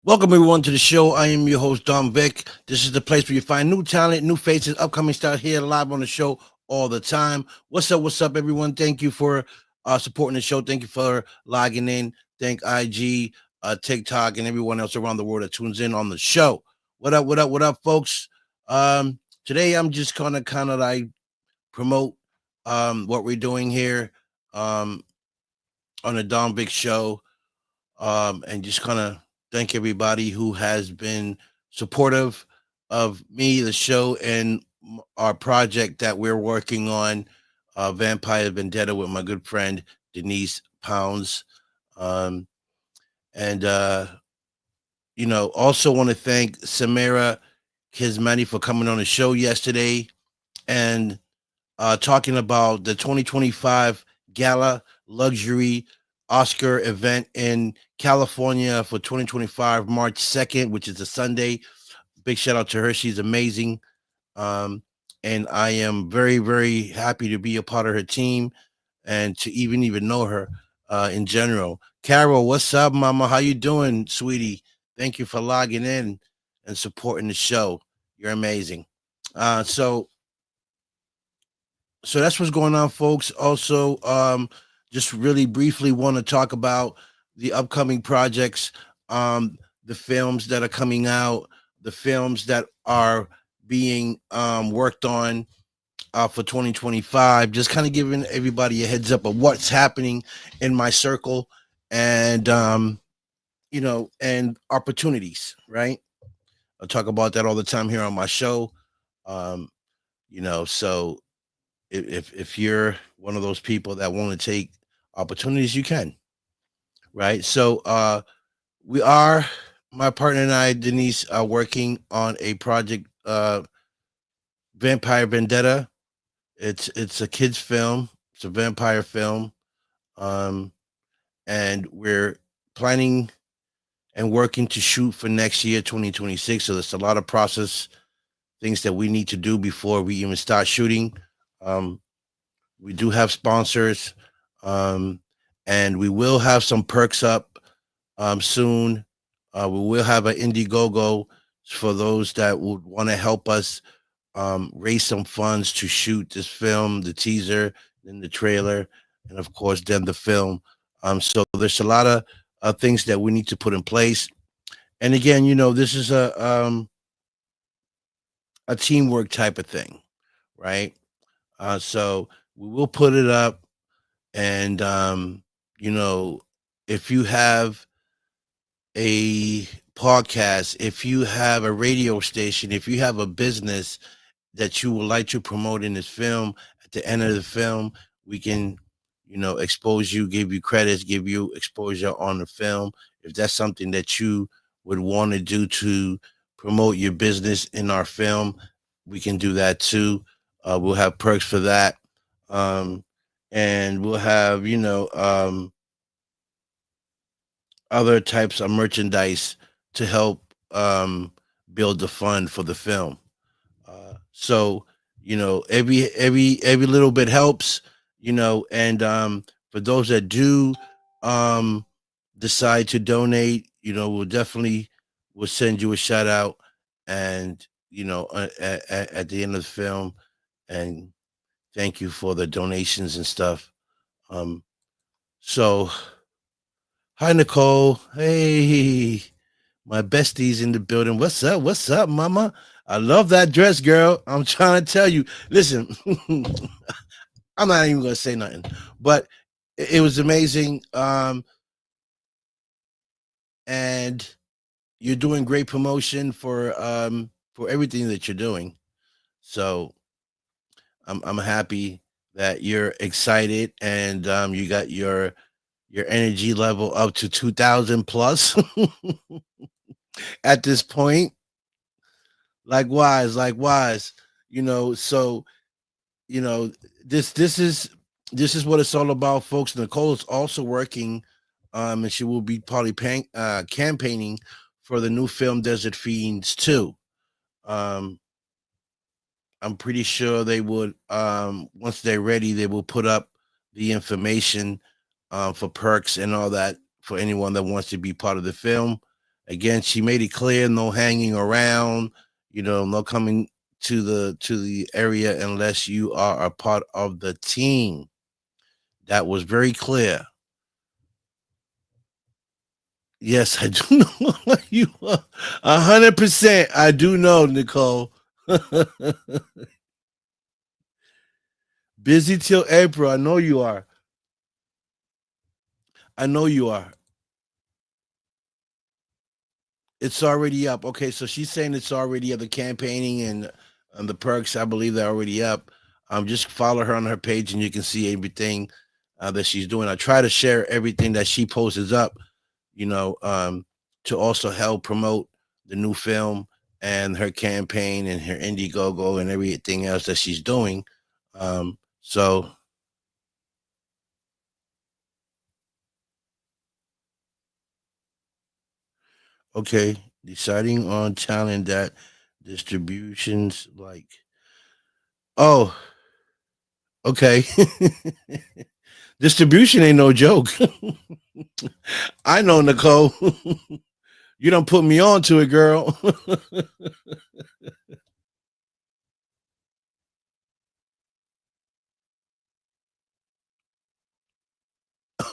Welcome everyone to the show. I am your host Don Vick. This is the place where you find new talent, new faces, upcoming stars here live on the show all the time. What's up? What's up, everyone? Thank you for supporting the show. Thank you for logging in. Thank IG, TikTok, and everyone else around the world that tunes in on the show. What up? What up? What up, folks? Today I'm just gonna kind of like promote what we're doing here um, on the Don Vick show, and just kind of thank everybody who has been supportive of me, the show, and our project that we're working on, Vampire Vendetta, with my good friend Denise Pounds. Um, and also want to thank Samara Kismani for coming on the show yesterday and talking about the 2025 Gala Luxury Oscar event in California for 2025, March 2nd, which is a Sunday. Big shout out to her. She's amazing. Um, and I am very, very happy to be a part of her team and to even know her in general. Carol, what's up, mama? How you doing, sweetie? Thank you for logging in and supporting the show. You're amazing. Uh, so so that's what's going on, folks. Also, just really briefly want to talk about the upcoming projects, um, the films that are coming out, the films that are being worked on for 2025. Just kind of giving everybody a heads up of what's happening in my circle, and and opportunities. Right, I talk about that all the time here on my show. Um, so if you're one of those people that want to take opportunities, you can. Right. So we are, my partner and I, Denise, are working on a project, Vampire Vendetta. It's a kids film. It's a vampire film. Um, and we're planning and working to shoot for next year, 2026. So there's a lot of process things that we need to do before we even start shooting. Um, we do have sponsors, um, and we will have some perks up soon. We will have an Indiegogo for those that would want to help us raise some funds to shoot this film, the teaser, then the trailer, and of course, then the film. So there's a lot of things that we need to put in place. And again, this is a teamwork type of thing, right? So we will put it up, and you know, if you have a podcast, if you have a radio station, if you have a business that you would like to promote in this film, at the end of the film, we can, expose you, give you credits, give you exposure on the film. If that's something that you would want to do to promote your business in our film, we can do that too. We'll have perks for that. Um, and we'll have, other types of merchandise to help build the fund for the film. So every little bit helps. And for those that do um, decide to donate, we'll definitely will send you a shout out, and at the end of the film, and thank you for the donations and stuff. Um, so hi Nicole, hey. My bestie's in the building. What's up? What's up, mama? I love that dress, girl. I'm trying to tell you. Listen, I'm not even gonna say nothing, but it was amazing. And you're doing great promotion for everything that you're doing. So I'm happy that you're excited, and you got your energy level up to 2,000 plus at this point. Likewise. So you know this is what it's all about, folks. Nicole is also working, and she will be probably campaigning for the new film Desert Fiends too. um I'm pretty sure they would, once they're ready, they will put up the information for perks and all that for anyone that wants to be part of the film. Again, she made it clear no hanging around, no coming to the area unless you are a part of the team. That was very clear. Yes, I do know you are 100%. I do know, Nicole. Busy till April. I know you are. I know you are. It's already up. Okay, so she's saying it's already up. The campaigning and the perks, I believe they're already up. Just follow her on her page, and you can see everything that she's doing. I try to share everything that she posts up, you know, um, to also help promote the new film and her campaign and her Indiegogo and everything else that she's doing. So okay, deciding on talent that distributions like. Oh, okay. Distribution ain't no joke. I know, Nicole. You don't put me on to it, girl.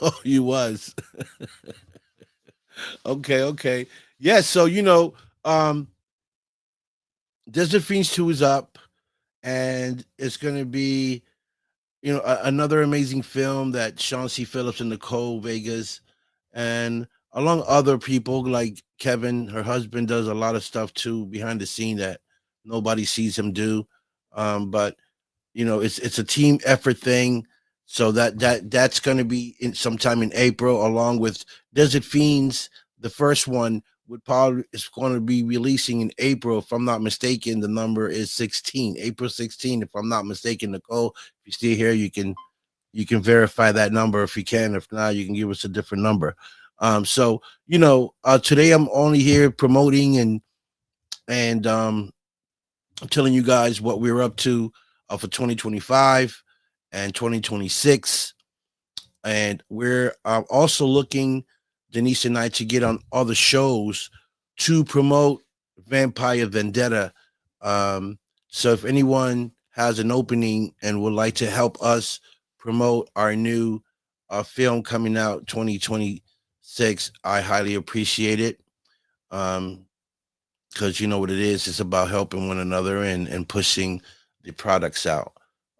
Oh, you was. Okay, okay. Yeah, so um Desert Fiends 2 is up, and it's gonna be, another amazing film that Sean C. Phillips and Nicole Vegas and along other people like Kevin, her husband, does a lot of stuff too behind the scene that nobody sees him do. But it's a team effort thing. So that's going to be in sometime in April, along with Desert Fiends. The first one would probably is going to be releasing in April, if I'm not mistaken. The number is 16, April 16, if I'm not mistaken. Nicole, if you still here, you can verify that number if you can. If not, you can give us a different number. So today I'm only here promoting and telling you guys what we're up to for 2025 and 2026. And we're also looking, Denise and I, to get on other shows to promote Vampire Vendetta. So if anyone has an opening and would like to help us promote our new film coming out 2026, I highly appreciate it. Um, because you know what it is. It's about helping one another and pushing the products out.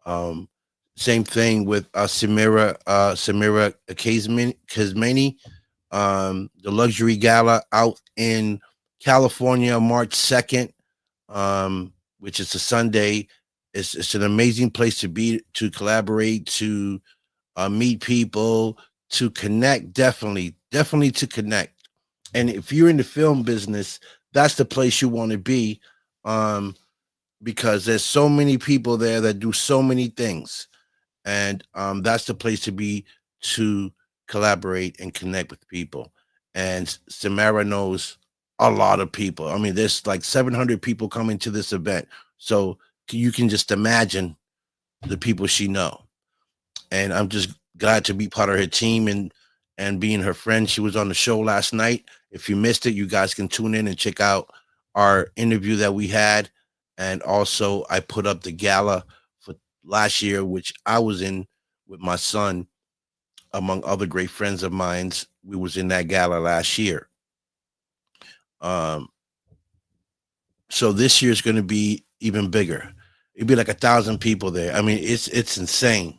Um, Same thing with Samira Kazmani, the luxury gala out in California, March 2nd, which is a Sunday. It's an amazing place to be, to collaborate, to meet people, to connect. Definitely to connect. And if you're in the film business, that's the place you want to be, um, because there's so many people there that do so many things, and that's the place to be, to collaborate and connect with people. And Samara knows a lot of people. I mean, there's like 700 people coming to this event, so you can just imagine the people she know. And I'm just glad to be part of her team and being her friend. She was on the show last night. If you missed it, you guys can tune in and check out our interview that we had. And also, I put up the gala for last year, which I was in with my son, among other great friends of mine's. We was in that gala last year. Um, so this year is going to be even bigger. It'd be like 1,000 people there. I mean, it's insane.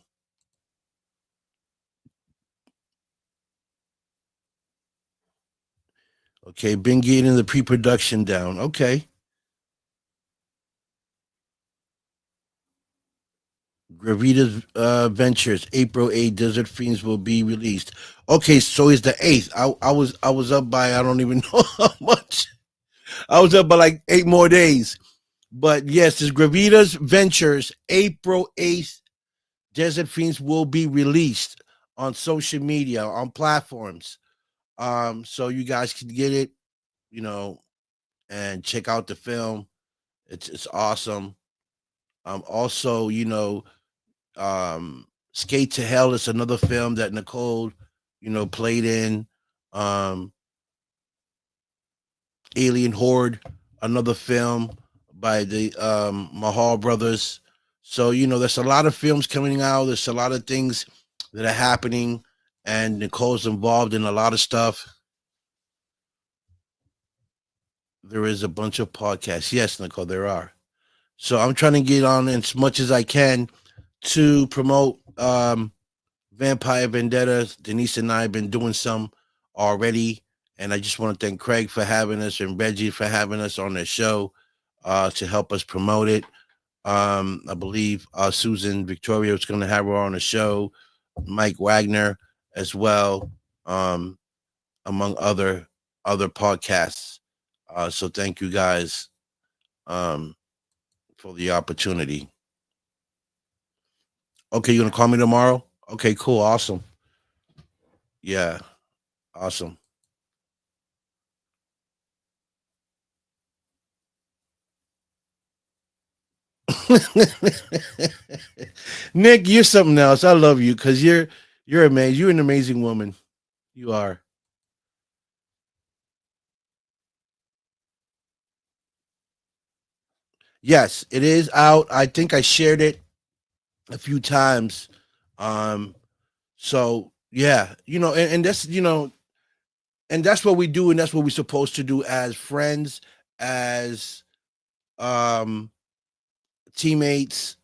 Okay, been getting the pre-production down. Okay. Gravita's Ventures, April 8th, Desert Fiends will be released. Okay, so it's the 8th. I was up by, I don't even know how much. I was up by like 8 more days. But yes, it's Gravita's Ventures, April 8th. Desert Fiends will be released on social media, on platforms. So you guys can get it, you know, and check out the film. It's awesome. Also, Skate to Hell is another film that Nicole, played in. Um, Alien Horde, another film by the Mahal brothers. So there's a lot of films coming out. There's a lot of things that are happening, and Nicole's involved in a lot of stuff. There is a bunch of podcasts. Yes, Nicole, there are. So I'm trying to get on as much as I can to promote Vampire Vendetta. Denise and I have been doing some already, and I just want to thank Craig for having us and Reggie for having us on their show to help us promote it. I believe Susan Victoria is going to have her on the show, Mike Wagner as well, among other podcasts. So thank you guys for the opportunity. Okay, you gonna call me tomorrow? Okay, cool, awesome. Yeah, awesome. Nick, you're something else. I love you because you're amazing. You're an amazing woman. You are. Yes, it is out. I think I shared it a few times. Um, so yeah, and that's and that's what we do, and that's what we're supposed to do as friends, as um teammates,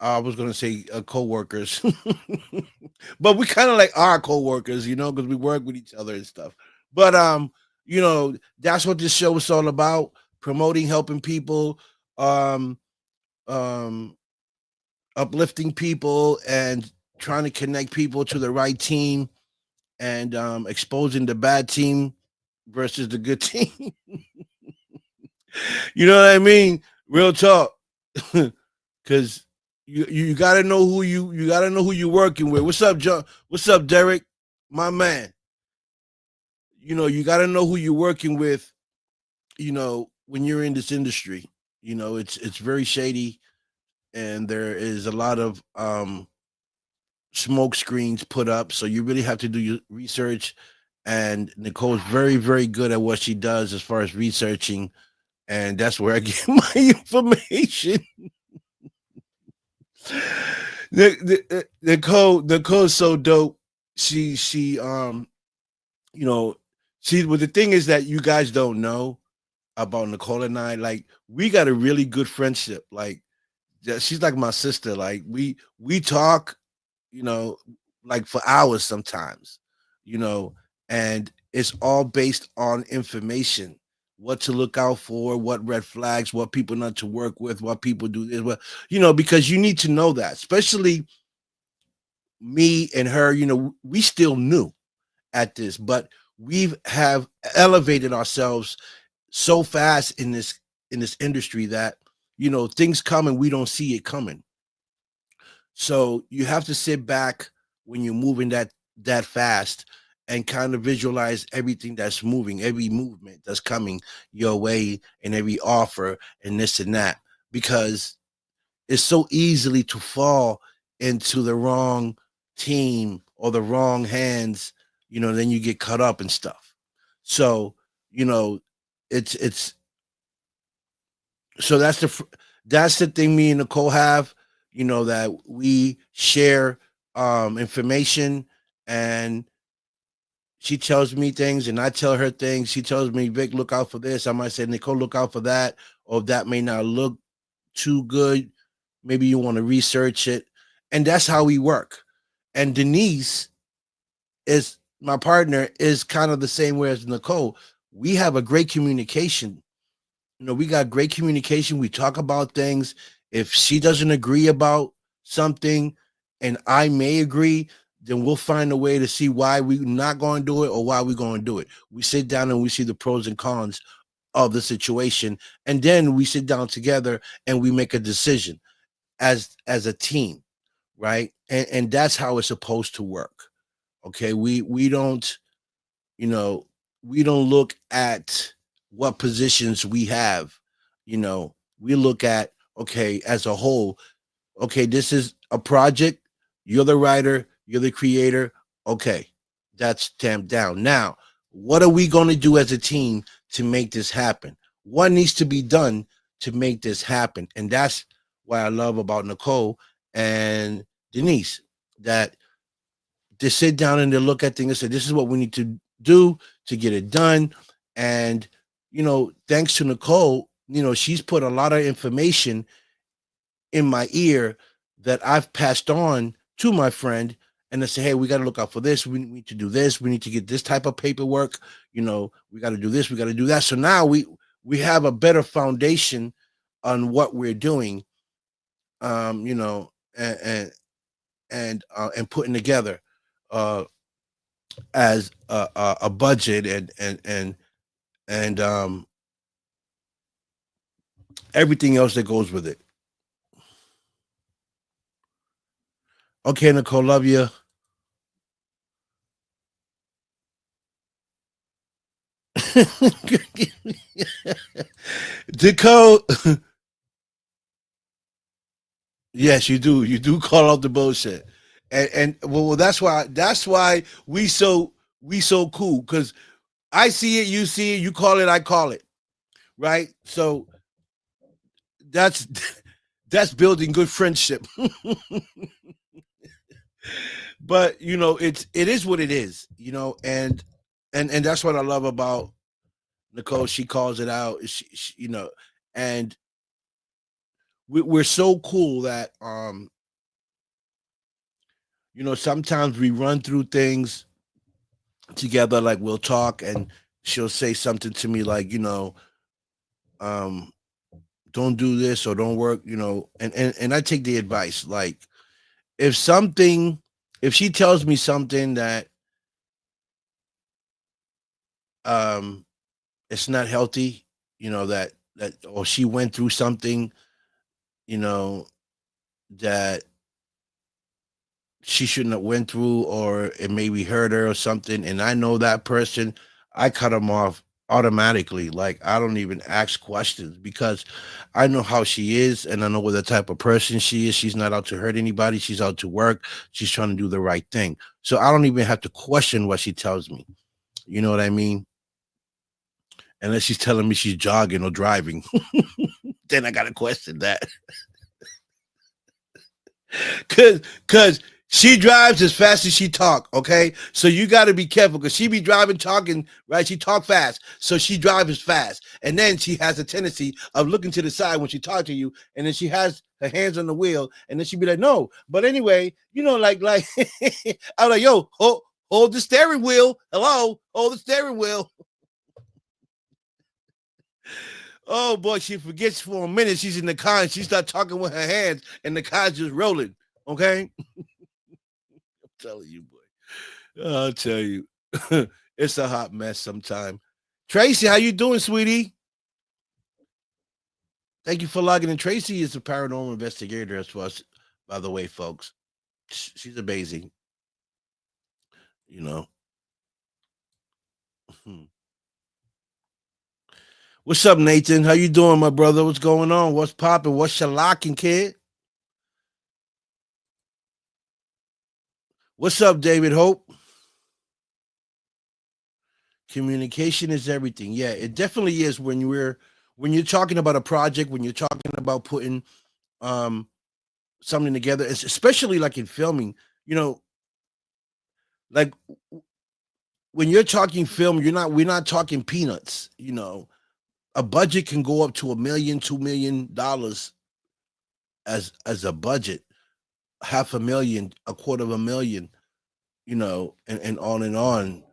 I was gonna say co-workers, but we kind of like our co-workers, because we work with each other and stuff. But that's what this show is all about: promoting, helping people, um, um, uplifting people, and trying to connect people to the right team, and exposing the bad team versus the good team. You know what I mean? Real talk. Because you got to know who you got to know who you're working with. What's up, John? What's up, Derek? My man. You got to know who you're working with. When you're in this industry, it's very shady, and there is a lot of smoke screens put up. So you really have to do your research. And Nicole's very, very good at what she does as far as researching, and that's where I get my information. Nicole's so dope. She you know she well, the thing is that you guys don't know about Nicole and I. Like, we got a really good friendship. Like, she's like my sister. Like, we talk, you know like for hours sometimes, you know and it's all based on information, what to look out for, what red flags, what people not to work with, what people do this, what, because you need to know that, especially me and her. We still new at this, but we've have elevated ourselves so fast in this industry that things come and we don't see it coming. So you have to sit back when you're moving that fast, and kind of visualize everything that's moving, every movement that's coming your way, and every offer and this and that, because it's so easily to fall into the wrong team or the wrong hands. Then you get cut up and stuff. So, you know, it's so that's the thing me and Nicole have, that we share information, and she tells me things and I tell her things. She tells me, Vic, look out for this. I might say, Nicole, look out for that, or that may not look too good. Maybe you want to research it. And that's how we work. And Denise is my partner, is kind of the same way as Nicole. We have a great communication. We got great communication. We talk about things. If she doesn't agree about something and I may agree, then we'll find a way to see why we're not going to do it or why we're going to do it. We sit down and we see the pros and cons of the situation, and then we sit down together and we make a decision as a team, right? And that's how it's supposed to work. Okay, we don't you know we don't look at what positions we have. We look at, okay, as a whole. Okay, this is a project. You're the writer, you're the creator. Okay, that's tamped down. Now, what are we going to do as a team to make this happen. What needs to be done to make this happen? And that's what I love about Nicole and Denise, that they sit down and they look at things and say, this is what we need to do to get it done. And, thanks to Nicole, she's put a lot of information in my ear that I've passed on to my friend. And they say, hey, we got to look out for this. We need to do this. We need to get this type of paperwork. We got to do this. We got to do that. So now we have a better foundation on what we're doing, and putting together as a budget and everything else that goes with it. Okay, Nicole, love you. Nicole, yes, you do. You do call out the bullshit, and well, that's why we so cool, because I see it, you see it, you call it, I call it, right? So that's that's building good friendship. But it is what it is, and that's what I love about Nicole. She calls it out. And we're so cool that sometimes we run through things together. Like, we'll talk and she'll say something to me like, um don't do this or don't work, and I take the advice. Like, if something if she tells me something that um it's not healthy, that or she went through something, you know that she shouldn't have went through, or it maybe hurt her or something, and I know that person, I cut them off automatically. Like, I don't even ask questions, because I know how she is, and I know what the type of person she is. She's not out to hurt anybody. She's out to work. She's trying to do the right thing. So I don't even have to question what she tells me. You know what I mean? Unless she's telling me she's jogging or driving, then I gotta question that. Cause she drives as fast as she talk. Okay, so you got to be careful, because she be driving, talking, right? She talk fast, so she drives fast, and then she has a tendency of looking to the side when she talk to you, and then she has her hands on the wheel, and then she be like, no. But anyway, like I'm like, yo, hold the steering wheel. Hello, hold the steering wheel. Oh boy, she forgets for a minute. She's in the car and she start talking with her hands, and the car's just rolling. Okay, I'm telling you, boy. I'll tell you, it's a hot mess sometime. Tracy, how you doing, sweetie? Thank you for logging in. Tracy is a paranormal investigator as well, by the way, folks. She's amazing. You know. What's up, Nathan? How you doing, my brother? What's going on? What's popping? What's shellacking, kid? What's up, David Hope? Communication is everything. Yeah, it definitely is. When you're talking about a project, when you're talking about putting um something together, especially like in filming, you know, like when you're talking film, we're not talking peanuts. A budget can go up to a million, $2 million as a budget, half a million, a quarter of a million, and on and on,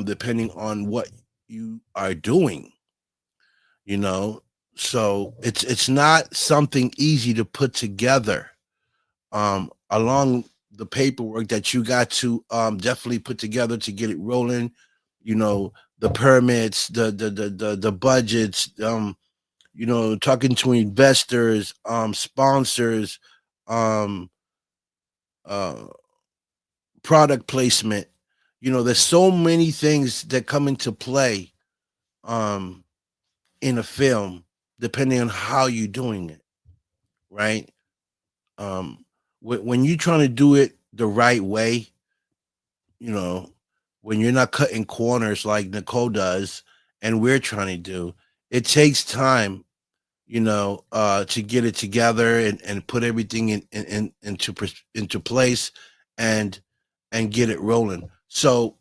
depending on what you are doing. you know so it's not something easy to put together, along the paperwork that you got to definitely put together to get it rolling. The permits, the budgets, talking to investors, sponsors, um uh product placement. There's so many things that come into play um in a film, depending on how you're doing it, right? Um, when you're trying to do it the right way, you know, when you're not cutting corners like Nicole does, and we're trying to do. It takes time, to get it together and put everything into place and get it rolling. So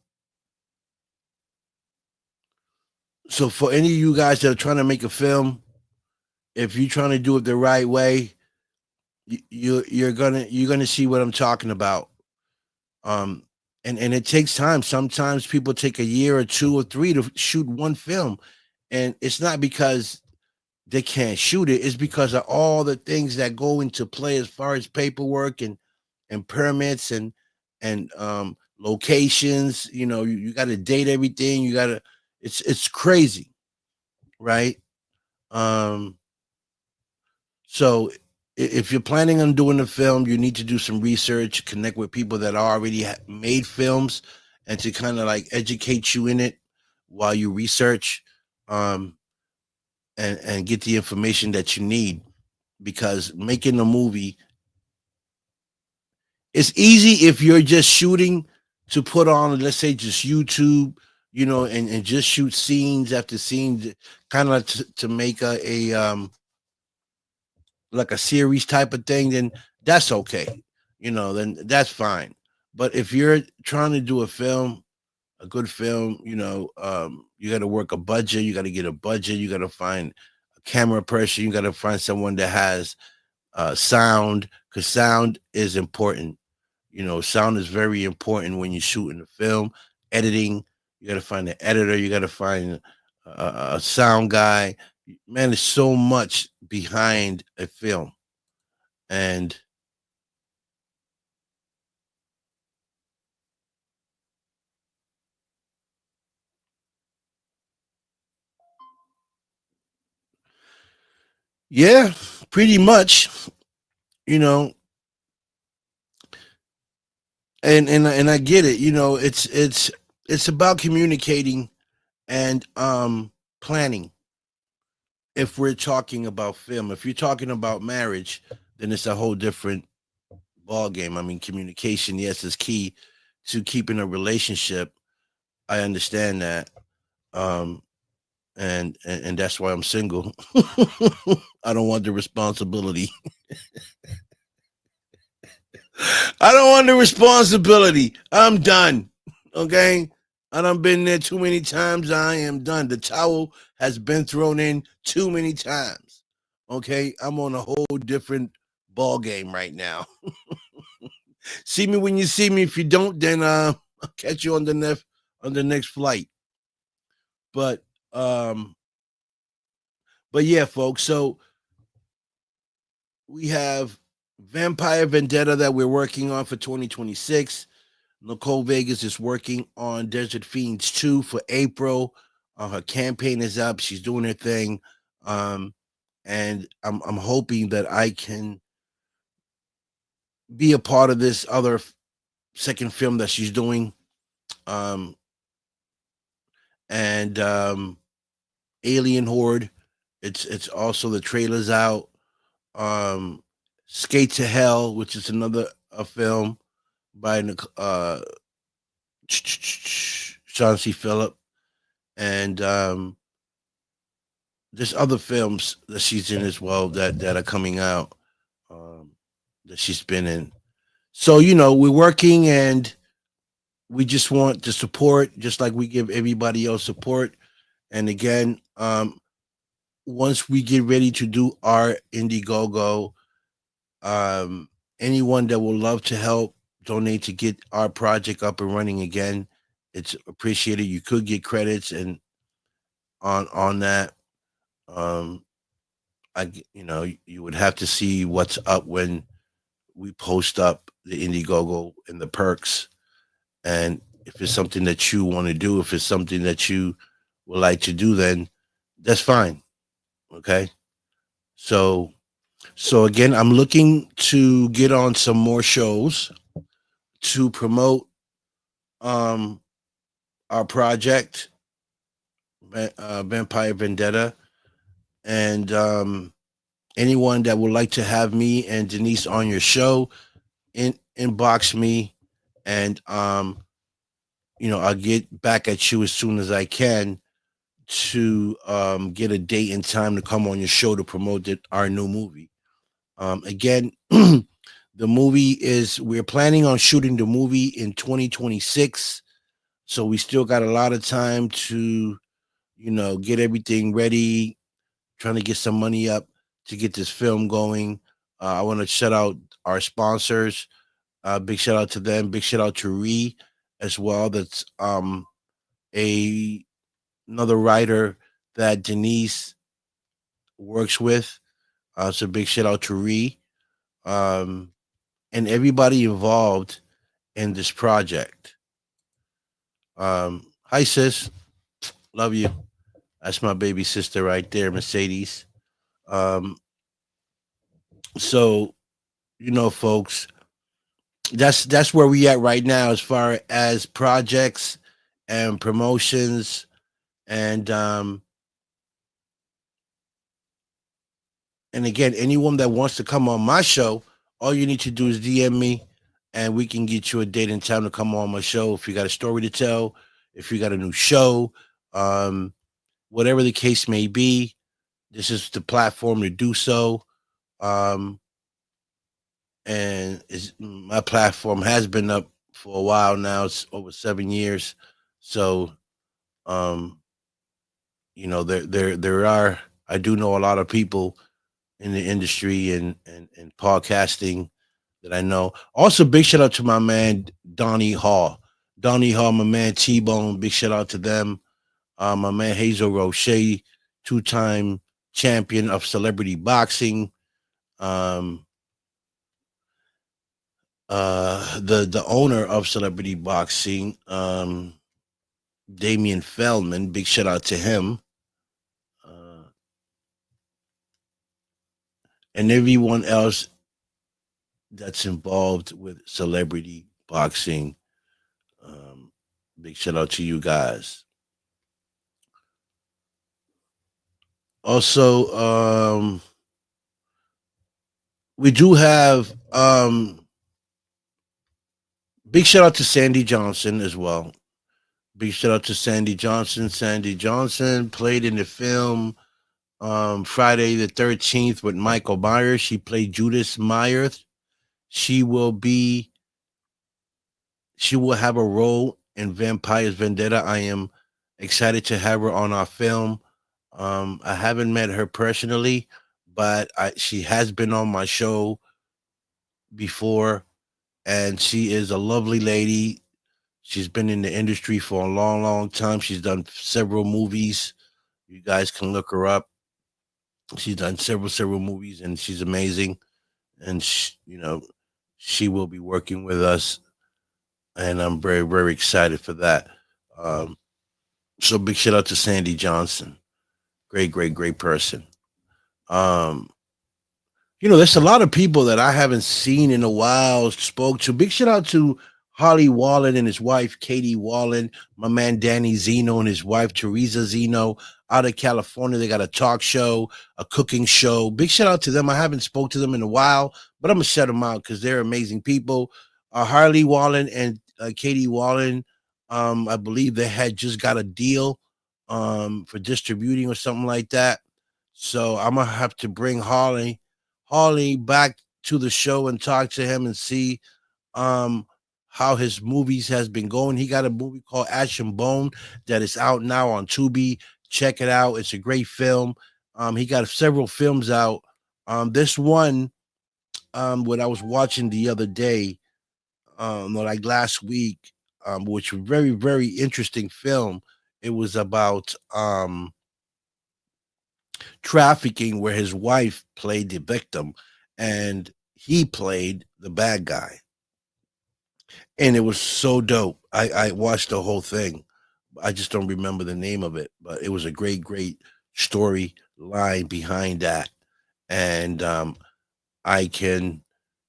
for any of you guys that are trying to make a film, if you're trying to do it the right way, you're gonna see what I'm talking about. Um, and it takes time. Sometimes people take a year or two or three to shoot one film, and it's not because they can't shoot it. It's because of all the things that go into play as far as paperwork and permits and locations. You got to date everything. You got to. It's crazy, right? Um, so if you're planning on doing a film, you need to do some research, connect with people that already made films, and to kind of like educate you in it while you research, um, and get the information that you need. Because making a movie is easy if you're just shooting to put on, let's say, just YouTube, and just shoot scenes after scenes, kind of to make a like a series type of thing, then that's okay. Then that's fine. But if you're trying to do a film, a good film, you got to work a budget. You got to get a budget. You got to find a camera person. You got to find someone that has sound, because sound is important. Sound is very important when you're shooting a film. Editing, you got to find an editor. You got to find a sound guy. Man, there's so much behind a film, and yeah, pretty much. You know, and I get it. It's about communicating and planning. If we're talking about film, if you're talking about marriage, then it's a whole different ball game. I mean, communication, yes, is key to keeping a relationship. I understand that, um, and that's why I'm single. I don't want the responsibility. I don't want the responsibility. I'm done. Okay. I done been there too many times. I am done. The towel has been thrown in too many times. Okay. I'm on a whole different ball game right now. See me when you see me. If you don't, then I'll catch you on the next flight. But um, but yeah, folks. So we have Vampire Vendetta that we're working on for 2026. Nicole Vegas is working on Desert Fiends 2 for April. Her campaign is up. She's doing her thing. Um, and I'm hoping that I can be a part of this other second film that she's doing. Um, and Alien Horde. It's also the trailers out. Um, Skate to Hell, which is another film by Sean C. Phillip, and there's other films that she's in as well that are coming out, um, that she's been in. So we're working, and we just want the support, just like we give everybody else support. And again, once we get ready to do our Indiegogo, um, anyone that would love to help donate to get our project up and running again, it's appreciated. You could get credits and on that. Um, you would have to see what's up when we post up the Indiegogo and the perks, and if it's something that you want to do, if it's something that you would like to do, then that's fine. Okay, so again, I'm looking to get on some more shows to promote um our project, Vampire Vendetta, and anyone that would like to have me and Denise on your show, inbox me, and I'll get back at you as soon as I can to get a date and time to come on your show to promote our new movie. Again, the movie is we're planning on shooting the movie in 2026, so we still got a lot of time to get everything ready, trying to get some money up to get this film going. I want to shout out our sponsors. Big shout out to them. Big shout out to Ree as well. That's a another writer that Denise works with. So big shout out to Ree, um, and everybody involved in this project. Hi sis, love you. That's my baby sister right there, Mercedes. Um, so folks, that's where we at right now as far as projects and promotions and and again, anyone that wants to come on my show, all you need to do is DM me, and we can get you a date and time to come on my show. If you got a story to tell, if you got a new show, um, whatever the case may be, this is the platform to do so. Um, and my platform has been up for a while now. It's over 7 years, so um, there are I do know a lot of people in the industry and podcasting that I know. Also, big shout out to my man Donnie Hall. Donnie Hall, my man T Bone. Big shout out to them. My man Hazel Roche, two-time champion of celebrity boxing. Um, the owner of celebrity boxing, Damian Feldman. Big shout out to him. Uh, and everyone else that's involved with celebrity boxing. Um, Big shout out to you guys. Also, we do have big shout out to Sandy Johnson as well. Big shout out to Sandy Johnson. Sandy Johnson played in the film Friday the 13th with Michael Myers. She played Judith Myers. She will be she will have a role in Vampires Vendetta. I am excited to have her on our film. I haven't met her personally, but she has been on my show before, and she is a lovely lady. She's been in the industry for a long, long time. She's done several movies. You guys can look her up. She's done several movies, and she's amazing. And she will be working with us, and I'm very, very excited for that. Um, so big shout out to Sandy Johnson. Great, great, great person. Um, there's a lot of people that I haven't seen in a while, spoke to. Big shout out to Holly Wallen and his wife, Katie Wallen, my man Danny Zeno and his wife, Teresa Zeno, out of California. They got a talk show, a cooking show. Big shout out to them. I haven't spoke to them in a while, but I'm going to shout them out because they're amazing people. Harley Wallen and Katie Wallen, I believe they had just got a deal for distributing or something like that. So I'm going to have to bring Harley back to the show and talk to him and see um how his movies has been going. He got a movie called Ash and Bone that is out now on Tubi. Check it out. It's a great film. He got several films out. This one, what I was watching the other day, like last week, which was very, very interesting film. It was about trafficking where his wife played the victim and he played the bad guy. And it was so dope. I watched the whole thing. I just don't remember the name of it, but it was a great, great story line behind that. And I can,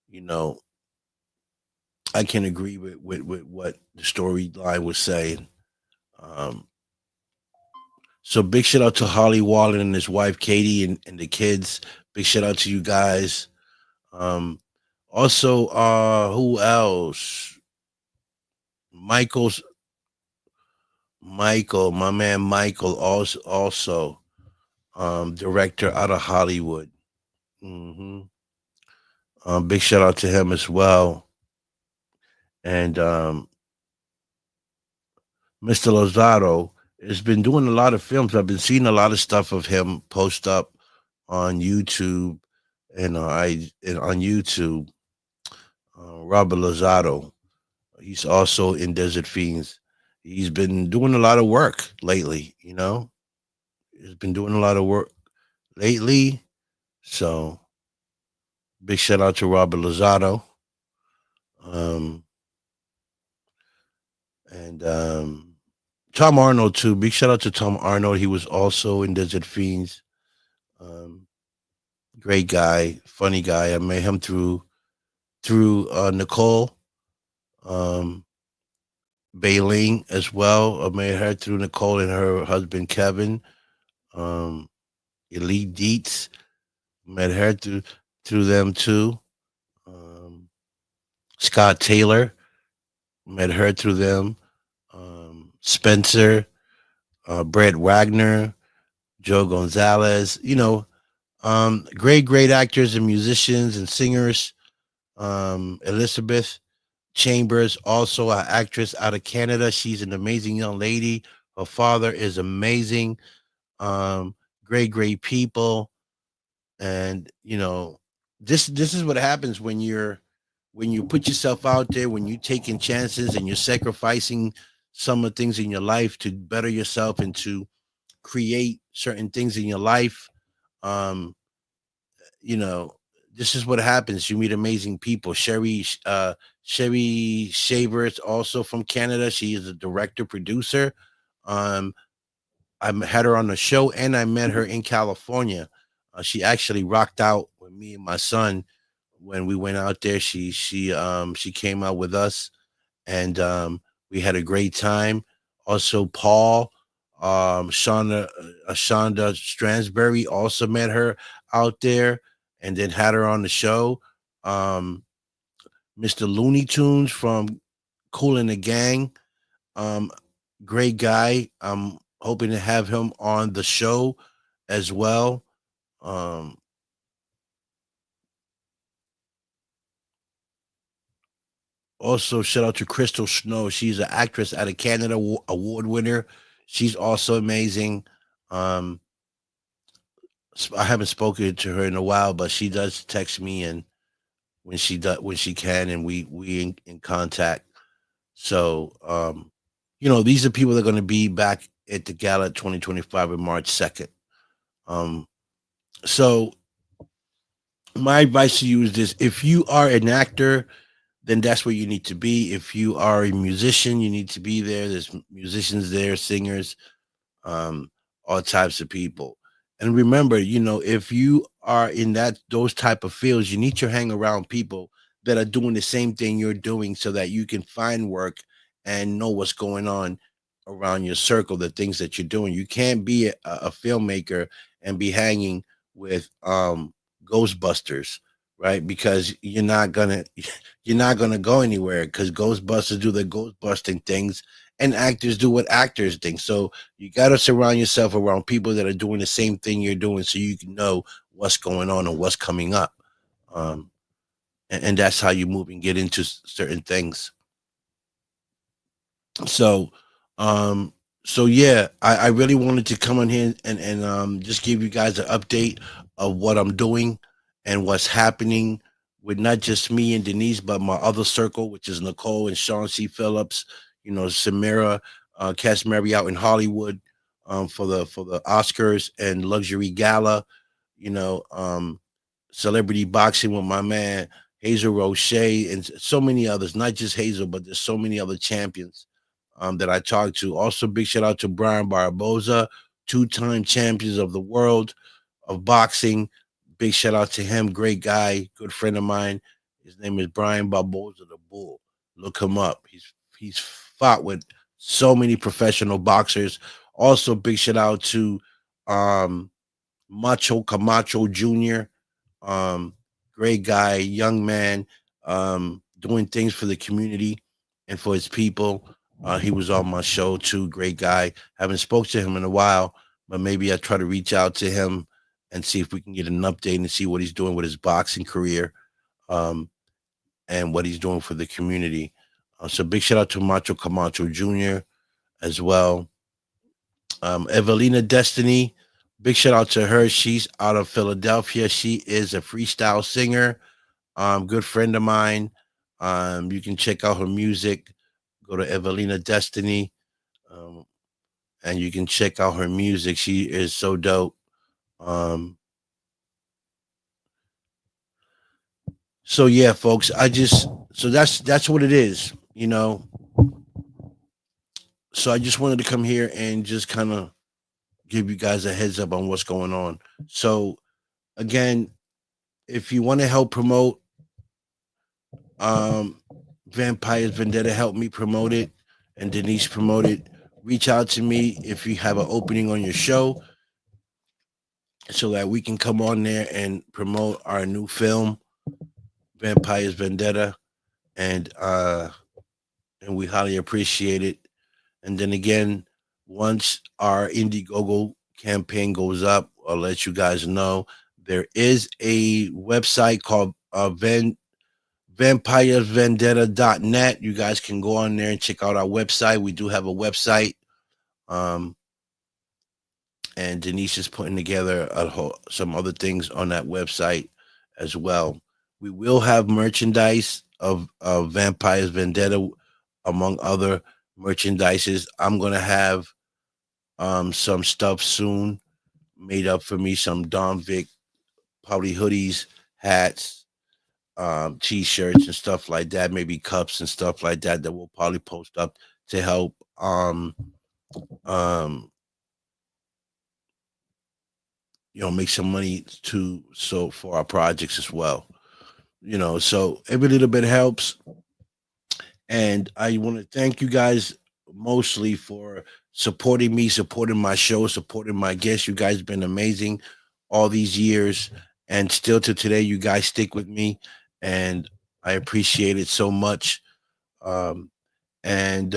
you know, I can agree with what the storyline was saying. Um, so big shout out to Holly Wallen and his wife Katie and the kids. Big shout out to you guys. Um, Also, who else? Michael's Michael, my man Michael, also director out of Hollywood. hmm Big shout out to him as well. And Mr. Lozado has been doing a lot of films. I've been seeing a lot of stuff of him post up on YouTube and on YouTube. Robert Lozado. He's also in Desert Fiends. He's been doing a lot of work lately. He's been doing a lot of work lately. So big shout out to Robert Lozado. Um, and Tom Arnold too. Big shout out to Tom Arnold. He was also in Desert Fiends. Um, Great guy, funny guy. I met him through Nicole um, Bailing as well. I met her through Nicole and her husband Kevin. Um, Elite Deets met her through them too. Um, Scott Taylor met her through them. Spencer, Brett Wagner, Joe Gonzalez. Great actors and musicians and singers. Elizabeth Chambers, also an actress out of Canada. She's an amazing young lady. Her father is amazing. Um, great people. And this is what happens when you put yourself out there, when you're taking chances and you're sacrificing some of the things in your life to better yourself and to create certain things in your life. Um, you know, this is what happens. You meet amazing people. Sherry Shavers, also from Canada. She is a director, producer. Um, had her on the show, and I met her in California. She actually rocked out with me and my son when we went out there. She came out with us, and we had a great time. Also, Paul, Shonda Stransbury also met her out there, and then had her on the show. Um, Mr. Looney Tunes from Cool and the Gang, um, great guy. I'm hoping to have him on the show as well. Um, Also, shout out to Crystal Snow. She's an actress out of Canada, award winner. She's also amazing. Um, I haven't spoken to her in a while, but she does text me and when she can, and we in contact. So these are people that are going to be back at the gala 2025 on March 2nd. Um, so my advice to you is this: if you are an actor, then that's where you need to be. If you are a musician, you need to be there. There's musicians there, singers, um, all types of people. And remember, if you are in those type of fields, you need to hang around people that are doing the same thing you're doing so that you can find work and know what's going on around your circle, the things that you're doing. You can't be a filmmaker and be hanging with Ghostbusters, right? Because you're not gonna go anywhere because Ghostbusters do the Ghostbusting things and actors do what actors think. So you got to surround yourself around people that are doing the same thing you're doing so you can know what's going on and what's coming up. Um, and that's how you move and get into certain things. So, um, so yeah, I really wanted to come on here and just give you guys an update of what I'm doing and what's happening with not just me and Denise, but my other circle, which is Nicole and Sean C. Phillips, Samira, Cass Mary out in Hollywood, for the Oscars and luxury gala, you know, um, celebrity boxing with my man Hazel Roche and so many others, not just Hazel, but there's so many other champions that I talked to. Also, big shout out to Brian Barboza, two-time champions of the world of boxing. Big shout out to him. Great guy, good friend of mine. His name is Brian Barboza the Bull. Look him up. He's fought with so many professional boxers. Also, big shout out to um, Macho Camacho Jr. Um, Great guy, young man, doing things for the community and for his people. He was on my show too. Great guy. Haven't spoke to him in a while, but maybe I try to reach out to him and see if we can get an update and see what he's doing with his boxing career, um, and what he's doing for the community. So big shout out to Macho Camacho Jr. as well. Evelina Destiny, big shout out to her. She's out of Philadelphia. She is a freestyle singer. Good friend of mine. You can check out her music. Go to Evelina Destiny, um, and you can check out her music. She is so dope. Um, so yeah, folks. So that's what it is. So I just wanted to come here and just kind of give you guys a heads up on what's going on. So again, if you want to help promote um Vampires Vendetta, help me promote it, and Denise promote it. Reach out to me if you have an opening on your show so that we can come on there and promote our new film, Vampires Vendetta, and we highly appreciate it. And then again, once our Indiegogo campaign goes up, I'll let you guys know. There is a website called vampiresvendetta.net. You guys can go on there and check out our website. We do have a website. Um, and Denise is putting together some other things on that website as well. We will have merchandise of Vampires Vendetta, among other merchandises. I'm gonna have some stuff soon made up for me, some Don Vic, probably hoodies, hats, t-shirts and stuff like that, maybe cups and stuff like that that we'll probably post up to help um make some money to so for our projects as well. So every little bit helps. And I want to thank you guys mostly for supporting me, supporting my show, supporting my guests. You guys have been amazing all these years. And still to today, you guys stick with me. And I appreciate it so much. Um, and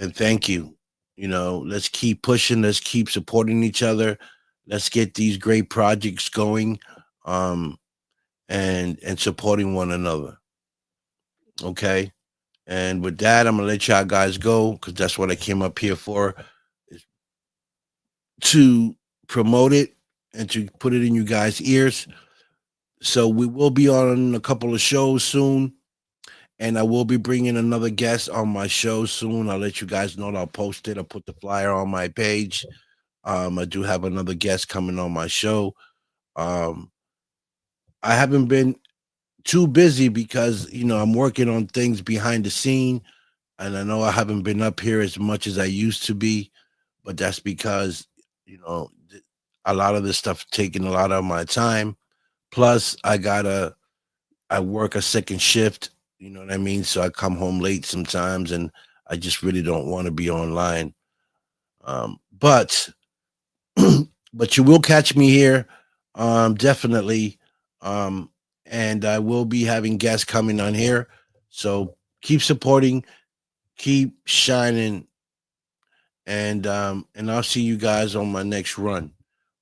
thank you. Let's keep pushing, let's keep supporting each other. Let's get these great projects going. And supporting one another. Okay. And with that, I'm gonna let y'all guys go because that's what I came up here for, is to promote it and to put it in you guys' ears. So we will be on a couple of shows soon, and I will be bringing another guest on my show soon. I'll let you guys know. I'll post it. I'll put the flyer on my page. I do have another guest coming on my show. Um, I haven't been too busy because I'm working on things behind the scene, and I know I haven't been up here as much as I used to be, but that's because a lot of this stuff taking a lot of my time. Plus, I work a second shift. You know what I mean? So I come home late sometimes, and I just really don't want to be online. But but you will catch me here, definitely. Um, and I will be having guests coming on here. So keep supporting, keep shining, and I'll see you guys on my next run.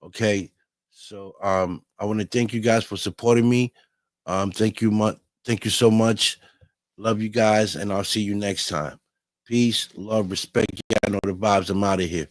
Okay. So I want to thank you guys for supporting me. Thank you so much. Love you guys, and I'll see you next time. Peace, love, respect. Yeah, I know the vibes. I'm out of here.